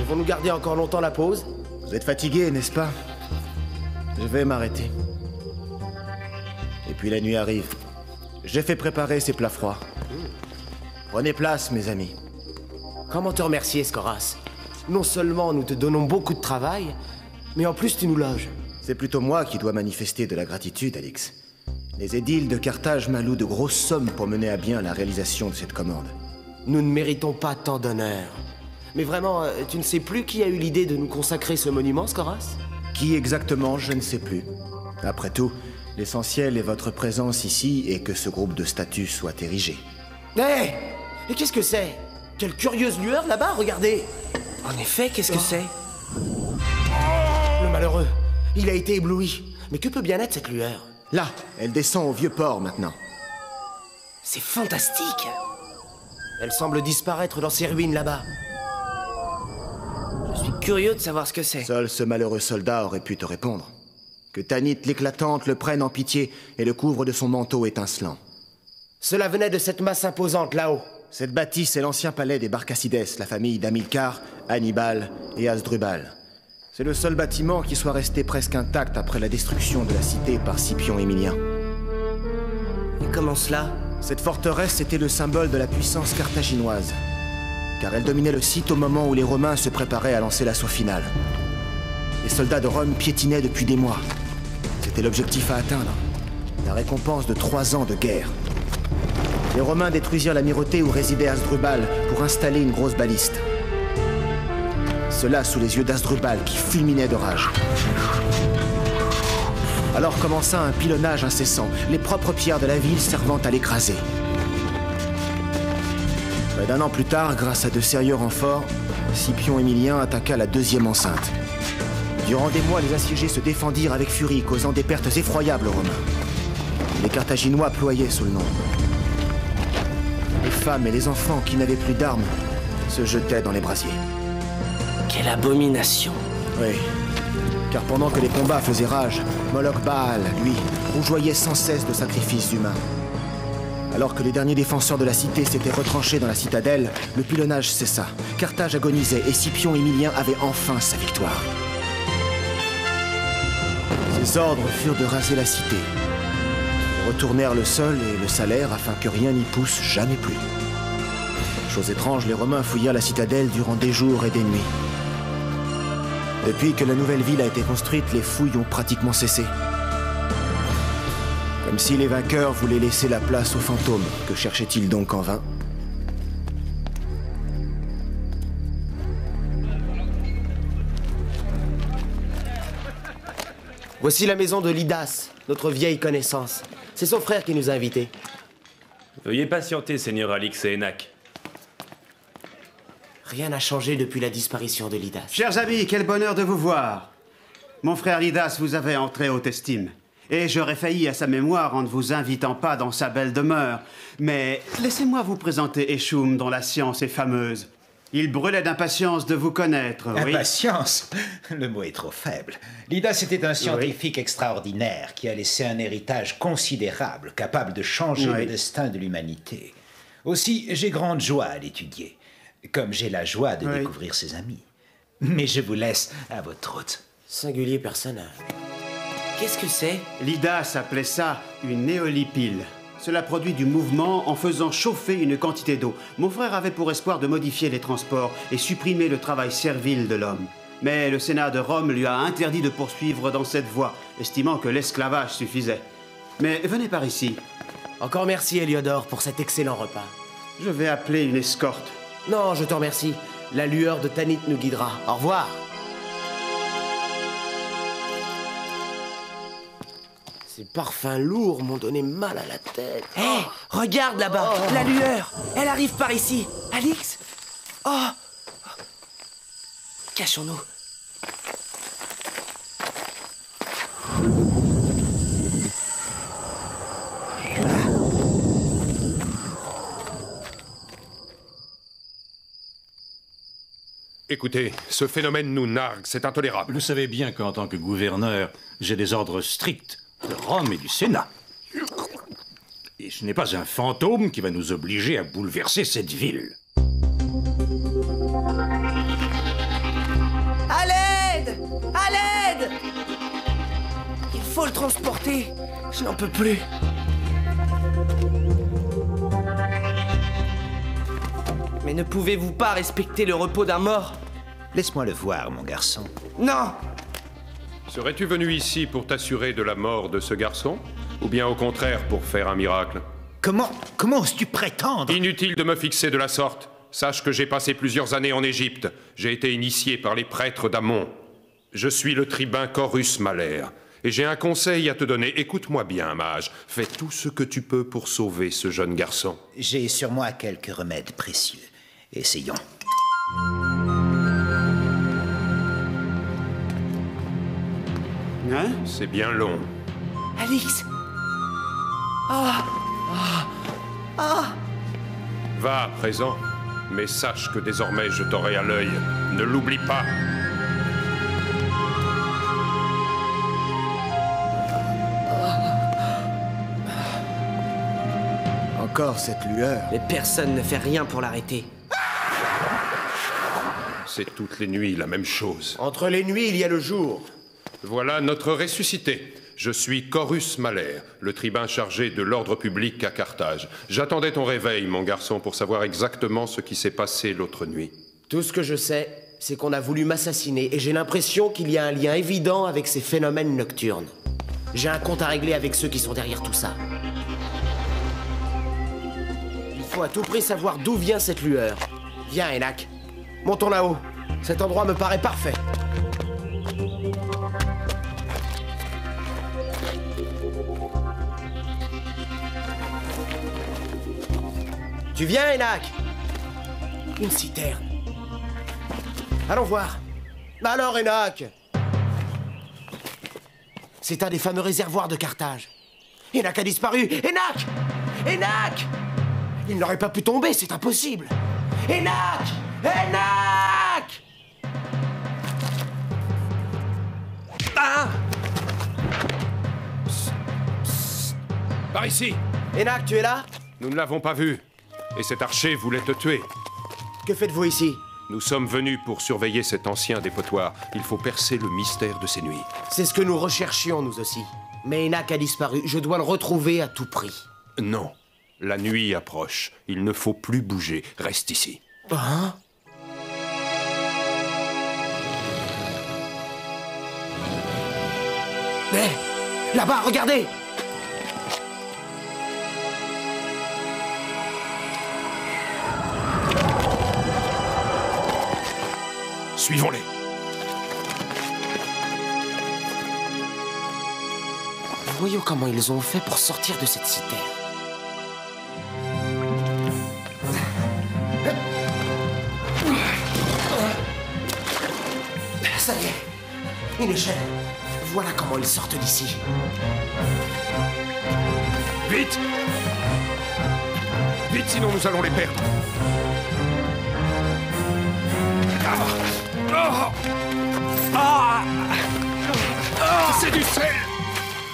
Ils vont nous garder encore longtemps la pause? Vous êtes fatigué, n'est-ce pas? Je vais m'arrêter. Et puis la nuit arrive. J'ai fait préparer ces plats froids. Prenez place, mes amis. Comment te remercier, Skoras? Non seulement nous te donnons beaucoup de travail, mais en plus tu nous loges. C'est plutôt moi qui dois manifester de la gratitude, Alix. Les édiles de Carthage m'allouent de grosses sommes pour mener à bien la réalisation de cette commande. Nous ne méritons pas tant d'honneur. Mais vraiment, tu ne sais plus qui a eu l'idée de nous consacrer ce monument, Skoras? Qui exactement, je ne sais plus. Après tout, l'essentiel est votre présence ici et que ce groupe de statues soit érigé. Hé! Et qu'est-ce que c'est? Quelle curieuse lueur là-bas, regardez! En effet, qu'est-ce que c'est? Le malheureux, il a été ébloui. Mais que peut bien être cette lueur? Là, elle descend au vieux port maintenant. C'est fantastique! Elle semble disparaître dans ces ruines là-bas. Je suis curieux de savoir ce que c'est. Seul ce malheureux soldat aurait pu te répondre. Que Tanit l'éclatante le prenne en pitié et le couvre de son manteau étincelant. Cela venait de cette masse imposante là-haut. Cette bâtisse est l'ancien palais des Barcacides, la famille d'Hamilcar, Hannibal et Hasdrubal. C'est le seul bâtiment qui soit resté presque intact après la destruction de la cité par Scipion Émilien. Et comment cela? Cette forteresse était le symbole de la puissance carthaginoise, car elle dominait le site au moment où les Romains se préparaient à lancer l'assaut final. Les soldats de Rome piétinaient depuis des mois. C'était l'objectif à atteindre, la récompense de 3 ans de guerre. Les Romains détruisirent l'amirauté où résidait Hasdrubal pour installer une grosse baliste. Cela sous les yeux d'Hasdrubal qui fulminait de rage. Alors commença un pilonnage incessant, les propres pierres de la ville servant à l'écraser. Près d'1 an plus tard, grâce à de sérieux renforts, Scipion Émilien attaqua la 2e enceinte. Durant des mois, les assiégés se défendirent avec furie, causant des pertes effroyables aux Romains. Les Carthaginois ployaient sous le nom. Les femmes et les enfants qui n'avaient plus d'armes se jetaient dans les brasiers. Quelle abomination! Oui, car pendant que les combats faisaient rage, Moloch Baal, lui, rougeoyait sans cesse de sacrifices humains. Alors que les derniers défenseurs de la cité s'étaient retranchés dans la citadelle, le pilonnage cessa. Carthage agonisait et Scipion Émilien avait enfin sa victoire. Ses ordres furent de raser la cité. Ils retournèrent le sol et le salaire afin que rien n'y pousse jamais plus. Chose étrange, les Romains fouillèrent la citadelle durant des jours et des nuits. Depuis que la nouvelle ville a été construite, les fouilles ont pratiquement cessé. Comme si les vainqueurs voulaient laisser la place aux fantômes. Que cherchaient-ils donc en vain? Voici la maison de Lydas, notre vieille connaissance. C'est son frère qui nous a invités. Veuillez patienter, Seigneur Alix et Enac. Rien n'a changé depuis la disparition de Lydas. Chers amis, quel bonheur de vous voir. Mon frère Lydas vous avait en très haute estime. Et j'aurais failli à sa mémoire en ne vous invitant pas dans sa belle demeure. Mais laissez-moi vous présenter Échoum, dont la science est fameuse. Il brûlait d'impatience de vous connaître, oui. Impatience? Le mot est trop faible. Lydas était un scientifique extraordinaire qui a laissé un héritage considérable, capable de changer le destin de l'humanité. Aussi, j'ai grande joie à l'étudier, comme j'ai la joie de découvrir ses amis. Mais je vous laisse à votre hôte. Singulier personnage. Qu'est-ce que c'est? Lydas appelait ça une néolipile. Cela produit du mouvement en faisant chauffer une quantité d'eau. Mon frère avait pour espoir de modifier les transports et supprimer le travail servile de l'homme. Mais le Sénat de Rome lui a interdit de poursuivre dans cette voie, estimant que l'esclavage suffisait. Mais venez par ici. Encore merci, Héliodore, pour cet excellent repas. Je vais appeler une escorte. Non, je te remercie. La lueur de Tanit nous guidera. Au revoir. Ces parfums lourds m'ont donné mal à la tête. Hé, regarde là-bas, la lueur. Elle arrive par ici. Alix? Oh! Cachons-nous. Écoutez, ce phénomène nous nargue, c'est intolérable. Vous savez bien qu'en tant que gouverneur, j'ai des ordres stricts de Rome et du Sénat. Et ce n'est pas un fantôme qui va nous obliger à bouleverser cette ville. transporter. Je n'en peux plus. Mais ne pouvez-vous pas respecter le repos d'un mort? Laisse-moi le voir, mon garçon. Non! Serais-tu venu ici pour t'assurer de la mort de ce garçon? Ou bien au contraire pour faire un miracle? Comment oses-tu prétendre? Inutile de me fixer de la sorte. Sache que j'ai passé plusieurs années en Égypte. J'ai été initié par les prêtres d'Amon. Je suis le tribun Corus Malher. Et j'ai un conseil à te donner. Écoute-moi bien, mage. Fais tout ce que tu peux pour sauver ce jeune garçon. J'ai sur moi quelques remèdes précieux. Essayons. Hein? C'est bien long. Alix! Va à présent. Mais sache que désormais je t'aurai à l'œil. Ne l'oublie pas. Encore cette lueur. Mais personne ne fait rien pour l'arrêter. C'est toutes les nuits la même chose. Entre les nuits, il y a le jour. Voilà notre ressuscité. Je suis Corus Malher, le tribun chargé de l'ordre public à Carthage. J'attendais ton réveil, mon garçon, pour savoir exactement ce qui s'est passé l'autre nuit. Tout ce que je sais, c'est qu'on a voulu m'assassiner et j'ai l'impression qu'il y a un lien évident avec ces phénomènes nocturnes. J'ai un compte à régler avec ceux qui sont derrière tout ça. Il faut à tout prix savoir d'où vient cette lueur. Viens, Enak. Montons là-haut. Cet endroit me paraît parfait. Tu viens, Enak? Une citerne. Allons voir. Alors, Enak? C'est un des fameux réservoirs de Carthage. Enak a disparu. Enak! Enak! Il n'aurait pas pu tomber, c'est impossible. Enak! Enak! Ah! Par ici! Enak, tu es là? Nous ne l'avons pas vu. Et cet archer voulait te tuer. Que faites-vous ici? Nous sommes venus pour surveiller cet ancien dépotoir. Il faut percer le mystère de ces nuits. C'est ce que nous recherchions, nous aussi. Mais Enak a disparu. Je dois le retrouver à tout prix. Non. La nuit approche. Il ne faut plus bouger. Reste ici. Hein? Hé! Là-bas, regardez! Suivons-les. Voyons comment ils ont fait pour sortir de cette citerne. Ça y est, une échelle. Voilà comment ils sortent d'ici. Vite! Vite, sinon nous allons les perdre. C'est du sel!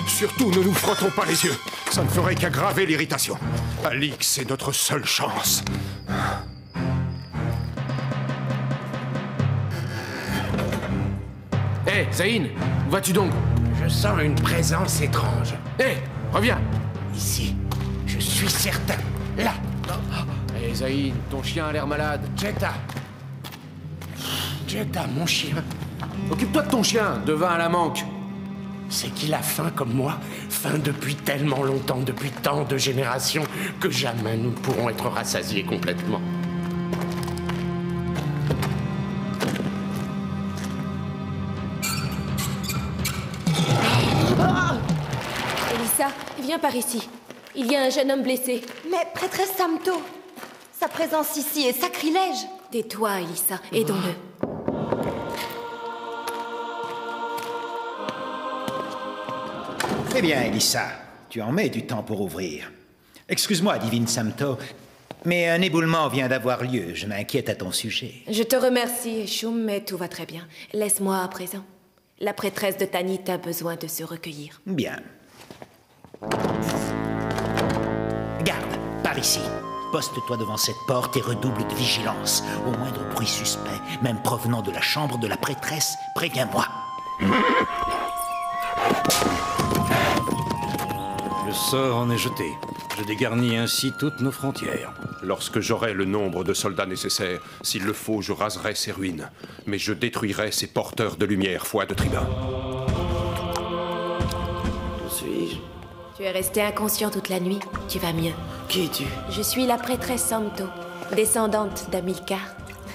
Surtout, ne nous frottons pas les yeux. Ça ne ferait qu'aggraver l'irritation. Alix, c'est notre seule chance. Hé, Zayn, où vas-tu donc? Je sens une présence étrange. Hé, reviens! Ici, je suis certain. Là. Hé, Zayn, ton chien a l'air malade. Jetta. Jetta, mon chien. Occupe-toi de ton chien, de vin à la manque. C'est qu'il a faim comme moi. Faim depuis tellement longtemps, depuis tant de générations, que jamais nous ne pourrons être rassasiés complètement. Elissa, viens par ici. Il y a un jeune homme blessé. Mais prêtresse Samto, sa présence ici est sacrilège. Tais-toi, Elissa, aidons-le. Très bien, Elissa. Tu en mets du temps pour ouvrir. Excuse-moi, divine Samto, mais un éboulement vient d'avoir lieu. Je m'inquiète à ton sujet. Je te remercie, Shum, mais tout va très bien. Laisse-moi à présent. La prêtresse de Tanit a besoin de se recueillir. Bien. Garde, par ici. Poste-toi devant cette porte et redouble de vigilance. Au moindre bruit suspect, même provenant de la chambre de la prêtresse, préviens-moi. Le sort en est jeté. Je dégarnis ainsi toutes nos frontières. Lorsque j'aurai le nombre de soldats nécessaires, s'il le faut, je raserai ces ruines. Mais je détruirai ces porteurs de lumière, foi de tribun. Où suis-je? Tu es resté inconscient toute la nuit. Tu vas mieux. Qui es-tu? Je suis la prêtresse Samto, descendante d'Amilcar.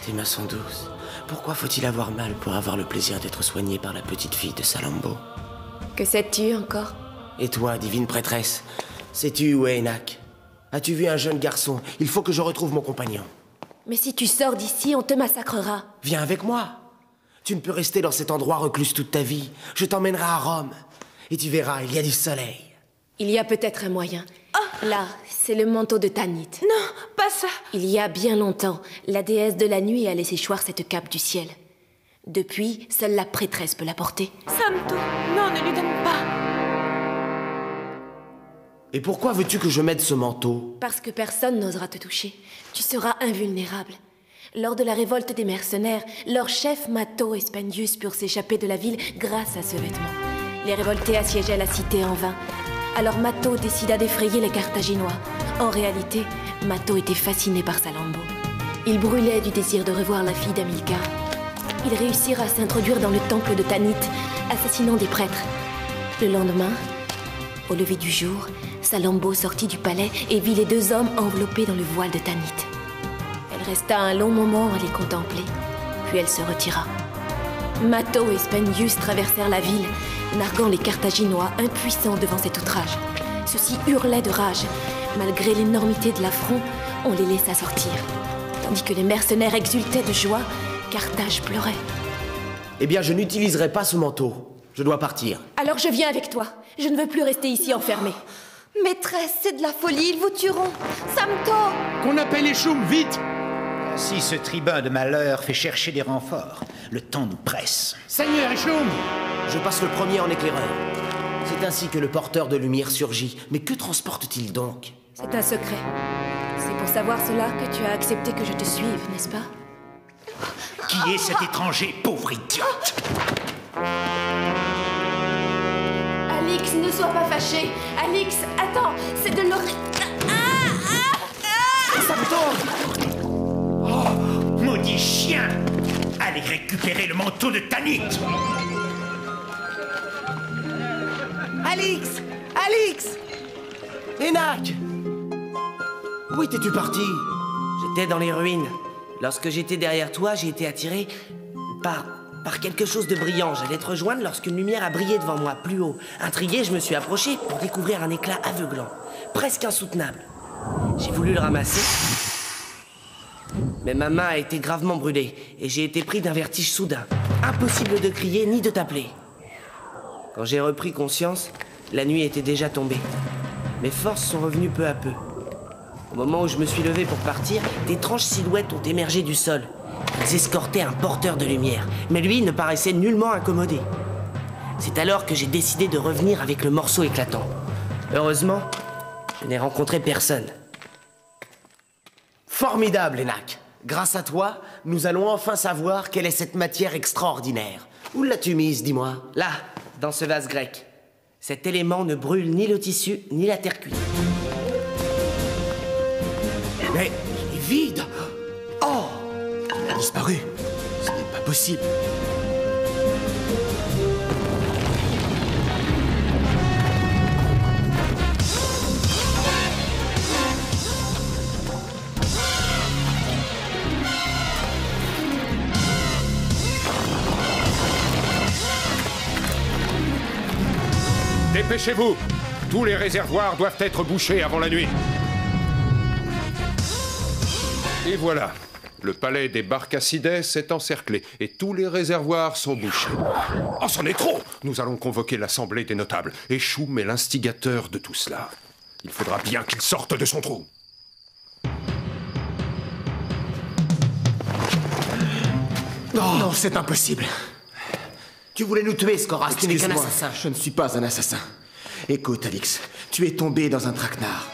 T'es ma sang douce. Pourquoi faut-il avoir mal pour avoir le plaisir d'être soigné par la petite fille de Salammbô? Que sais-tu encore? Et toi, divine prêtresse, sais-tu où est Enak? As-tu vu un jeune garçon? Il faut que je retrouve mon compagnon. Mais si tu sors d'ici, on te massacrera. Viens avec moi. Tu ne peux rester dans cet endroit recluse toute ta vie. Je t'emmènerai à Rome. Et tu verras, il y a du soleil. Il y a peut-être un moyen. Là, c'est le manteau de Tanit. Non, pas ça. Il y a bien longtemps, la déesse de la nuit a laissé choir cette cape du ciel. Depuis, seule la prêtresse peut la porter. Samto, non, ne lui donne pas. Et pourquoi veux-tu que je mette ce manteau? Parce que personne n'osera te toucher. Tu seras invulnérable. Lors de la révolte des mercenaires, leur chef Matto et Spendius purent s'échapper de la ville grâce à ce vêtement. Les révoltés assiégeaient la cité en vain. Alors Matto décida d'effrayer les Carthaginois. En réalité, Matto était fasciné par Salammbô. Il brûlait du désir de revoir la fille d'Amilcar. Ils réussirent à s'introduire dans le temple de Tanit, assassinant des prêtres. Le lendemain, au lever du jour, Salammbô sortit du palais et vit les deux hommes enveloppés dans le voile de Tanit. Elle resta un long moment à les contempler, puis elle se retira. Matto et Spendius traversèrent la ville, narguant les Carthaginois impuissants devant cet outrage. Ceux-ci hurlaient de rage. Malgré l'énormité de l'affront, on les laissa sortir. Tandis que les mercenaires exultaient de joie, Carthage pleurait. Eh bien, je n'utiliserai pas ce manteau. Je dois partir. Alors je viens avec toi. Je ne veux plus rester ici enfermée. Maîtresse, c'est de la folie, ils vous tueront. Samto! Qu'on appelle les choums, vite! Si ce tribun de malheur fait chercher des renforts, le temps nous presse. Seigneur Eschoum! Je passe le premier en éclaireur. C'est ainsi que le porteur de lumière surgit. Mais que transporte-t-il donc? C'est un secret. C'est pour savoir cela que tu as accepté que je te suive, n'est-ce pas? Qui est cet étranger, pauvre idiote? Alix, ne sois pas fâché. Alix, attends, c'est de l'horrible. Maudit chien! Allez récupérer le manteau de Tanit! Alix! Alix! Enak! Où étais-tu parti? J'étais dans les ruines. Lorsque j'étais derrière toi, j'ai été attiré par quelque chose de brillant. J'allais te rejoindre lorsqu'une lumière a brillé devant moi, plus haut. Intrigué, je me suis approché pour découvrir un éclat aveuglant, presque insoutenable. J'ai voulu le ramasser, mais ma main a été gravement brûlée et j'ai été pris d'un vertige soudain. Impossible de crier ni de t'appeler. Quand j'ai repris conscience, la nuit était déjà tombée. Mes forces sont revenues peu à peu. Au moment où je me suis levé pour partir, d'étranges silhouettes ont émergé du sol. Ils escortaient un porteur de lumière, mais lui ne paraissait nullement incommodé. C'est alors que j'ai décidé de revenir avec le morceau éclatant. Heureusement, je n'ai rencontré personne. Formidable, Enak. Grâce à toi, nous allons enfin savoir quelle est cette matière extraordinaire. Où l'as-tu mise, dis-moi? Là, dans ce vase grec. Cet élément ne brûle ni le tissu, ni la terre cuite. Mais il est vide! Oh! Il a disparu. Ce n'est pas possible. Dépêchez-vous! Tous les réservoirs doivent être bouchés avant la nuit. Et voilà. Le palais des Barcacides est encerclé et tous les réservoirs sont bouchés. Oh, c'en est trop! Nous allons convoquer l'assemblée des notables. Et Choum est l'instigateur de tout cela. Il faudra bien qu'il sorte de son trou. Non, c'est impossible. Tu voulais nous tuer, Skoras, tu n'es qu'un Excuse-moi, assassin. je ne suis pas un assassin. Écoute, Alix, tu es tombé dans un traquenard.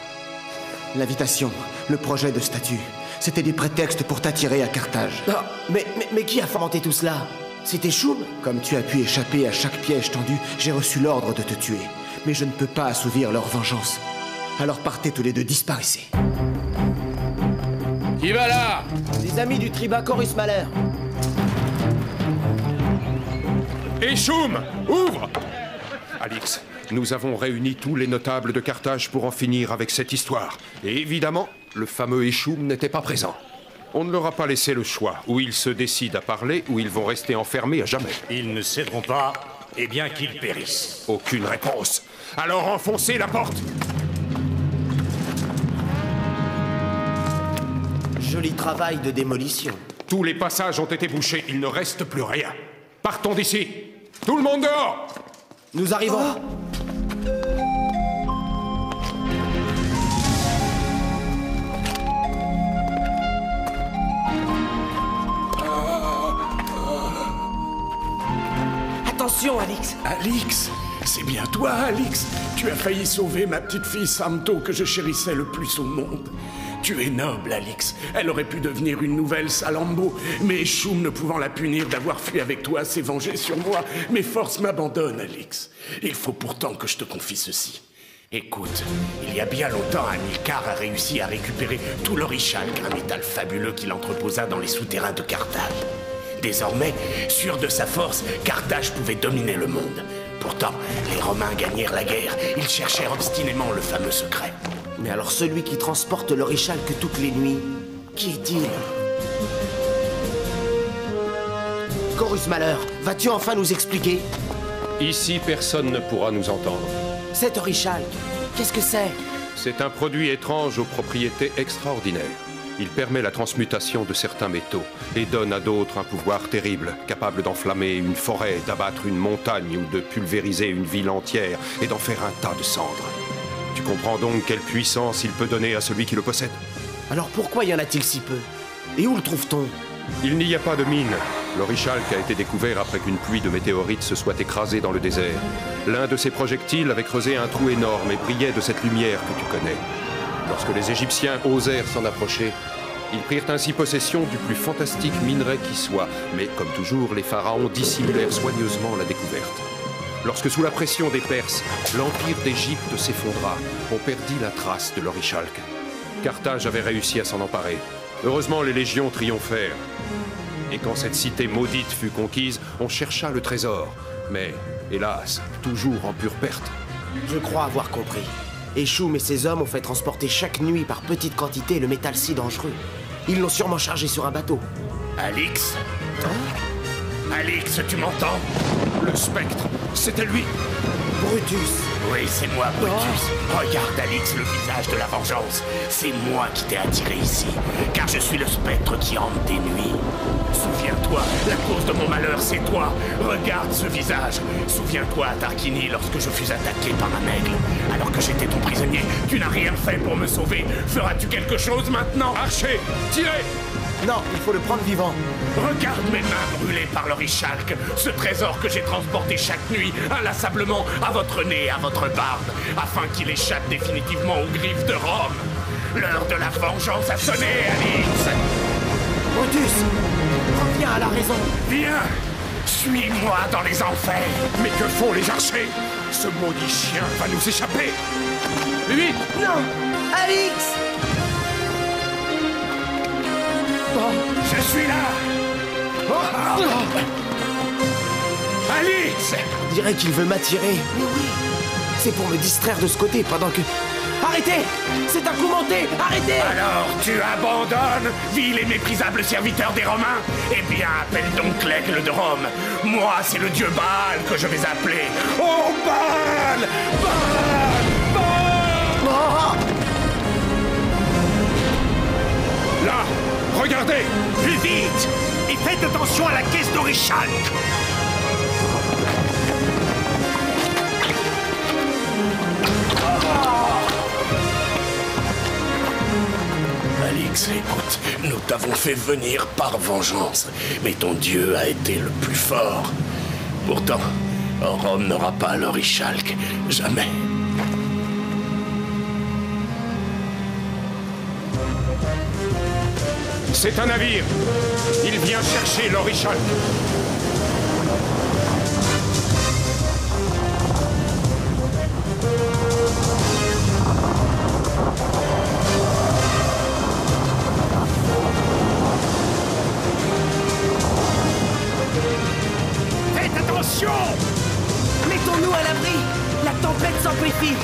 L'invitation, le projet de statue, c'était des prétextes pour t'attirer à Carthage. Non, mais qui a fomenté tout cela? C'était Choum? Comme tu as pu échapper à chaque piège tendu, j'ai reçu l'ordre de te tuer. Mais je ne peux pas assouvir leur vengeance. Alors partez tous les deux, disparaissez. Qui va là? Les amis du tribun Chorus Malheur. Eschoum, ouvre! Alix, nous avons réuni tous les notables de Carthage pour en finir avec cette histoire. Et évidemment, le fameux Eschoum n'était pas présent. On ne leur a pas laissé le choix. Ou ils se décident à parler, ou ils vont rester enfermés à jamais. Ils ne céderont pas, et bien qu'ils périssent. Aucune réponse. Alors enfoncez la porte! Joli travail de démolition. Tous les passages ont été bouchés, il ne reste plus rien. Partons d'ici! Tout le monde dehors! Nous arrivons. Attention, Alix. Alix, c'est bien toi, Alix. Tu as failli sauver ma petite fille Samto que je chérissais le plus au monde. Tu es noble, Alix. Elle aurait pu devenir une nouvelle Salambo, mais Eschoum, ne pouvant la punir d'avoir fui avec toi, s'est vengé sur moi. Mes forces m'abandonnent, Alix. Il faut pourtant que je te confie ceci. Écoute, il y a bien longtemps, Hamilcar a réussi à récupérer tout l'orichalque, un métal fabuleux qu'il entreposa dans les souterrains de Carthage. Désormais, sûr de sa force, Carthage pouvait dominer le monde. Pourtant, les Romains gagnèrent la guerre. Ils cherchèrent obstinément le fameux secret. Mais alors celui qui transporte l'orichalque toutes les nuits, qui est-il? Chorus Malheur, vas-tu enfin nous expliquer? Ici, personne ne pourra nous entendre. Cet orichalque, qu'est-ce que c'est? C'est un produit étrange aux propriétés extraordinaires. Il permet la transmutation de certains métaux et donne à d'autres un pouvoir terrible, capable d'enflammer une forêt, d'abattre une montagne ou de pulvériser une ville entière et d'en faire un tas de cendres. Tu comprends donc quelle puissance il peut donner à celui qui le possède? Alors pourquoi y en a-t-il si peu? Et où le trouve-t-on? Il n'y a pas de mine. L'orichalque a été découvert après qu'une pluie de météorites se soit écrasée dans le désert. L'un de ces projectiles avait creusé un trou énorme et brillait de cette lumière que tu connais. Lorsque les Égyptiens osèrent s'en approcher, ils prirent ainsi possession du plus fantastique minerai qui soit. Mais comme toujours, les pharaons dissimulèrent soigneusement la découverte. Lorsque sous la pression des Perses, l'empire d'Égypte s'effondra, on perdit la trace de l'orichalque. Carthage avait réussi à s'en emparer. Heureusement, les légions triomphèrent. Et quand cette cité maudite fut conquise, on chercha le trésor. Mais, hélas, toujours en pure perte. Je crois avoir compris. Eschoum et ses hommes ont fait transporter chaque nuit par petites quantités le métal si dangereux. Ils l'ont sûrement chargé sur un bateau. Alix? Alix, tu m'entends? Le spectre, c'était lui! Brutus! Oui, c'est moi, Brutus. Regarde, Alix, le visage de la vengeance. C'est moi qui t'ai attiré ici, car je suis le spectre qui hante tes nuits. Souviens-toi, la cause de mon malheur, c'est toi. Regarde ce visage. Souviens-toi à Tarquini lorsque je fus attaqué par un aigle. Alors que j'étais ton prisonnier, tu n'as rien fait pour me sauver. Feras-tu quelque chose maintenant? Archer, tirez! Non, il faut le prendre vivant. Regarde mes mains brûlées par l'orichalque, ce trésor que j'ai transporté chaque nuit, inlassablement, à votre nez, à votre barbe, afin qu'il échappe définitivement aux griffes de Rome. L'heure de la vengeance a sonné, Alix. Brutus, reviens à la raison. Viens, suis-moi dans les enfers. Mais que font les archers? Ce maudit chien va nous échapper. Vite! Non, Alix! Je suis là! Alix! On dirait qu'il veut m'attirer. Mais oui, c'est pour me distraire de ce côté pendant que... Arrêtez! C'est un coup monté! Arrêtez! Alors tu abandonnes, vil et méprisable serviteur des Romains? Eh bien, appelle donc l'aigle de Rome. Moi, c'est le dieu Baal que je vais appeler. Oh, Baal! Baal! Baal! Oh! Là! Regardez! Plus vite! Et faites attention à la caisse d'orichalque! Alix, écoute, nous t'avons fait venir par vengeance, mais ton dieu a été le plus fort. Pourtant, Rome n'aura pas l'orichalque, jamais. C'est un navire. Il vient chercher l'orichalque. suffit.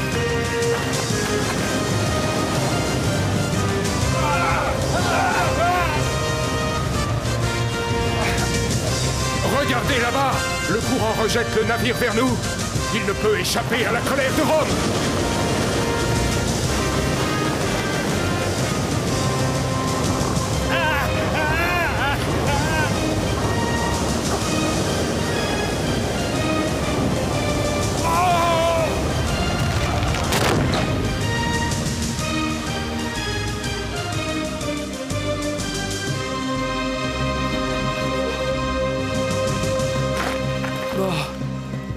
Regardez là-bas! Le courant rejette le navire vers nous! Il ne peut échapper à la colère de Rome!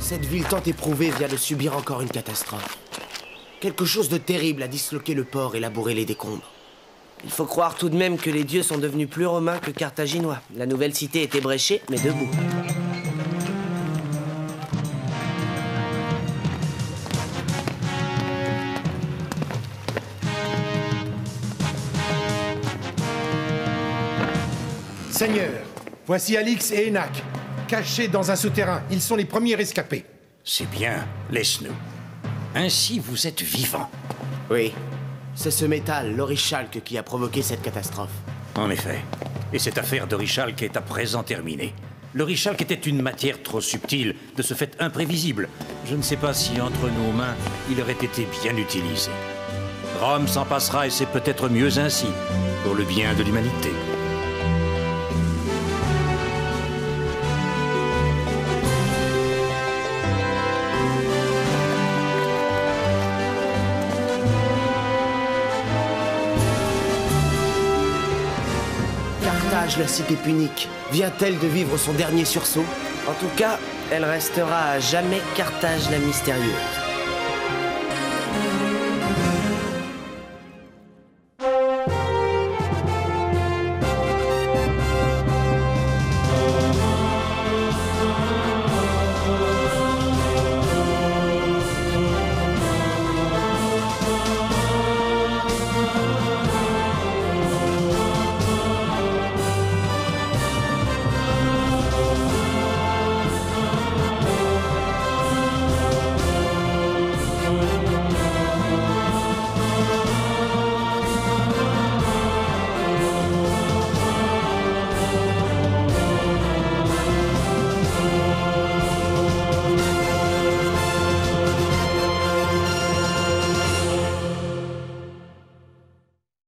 Cette ville tant éprouvée vient de subir encore une catastrophe. Quelque chose de terrible a disloqué le port et labouré les décombres. Il faut croire tout de même que les dieux sont devenus plus romains que carthaginois. La nouvelle cité était bréchée, mais debout. Seigneur, voici Alix et Énac, cachés dans un souterrain. Ils sont les premiers rescapés. C'est bien, laisse-nous. Ainsi, vous êtes vivants. Oui. C'est ce métal, l'orichalque, qui a provoqué cette catastrophe. En effet. Et cette affaire d'orichalque est à présent terminée. L'orichalque était une matière trop subtile, de ce fait imprévisible. Je ne sais pas si entre nos mains, il aurait été bien utilisé. Rome s'en passera et c'est peut-être mieux ainsi, pour le bien de l'humanité. La cité punique, vient-elle de vivre son dernier sursaut? En tout cas, elle restera à jamais Carthage la mystérieuse.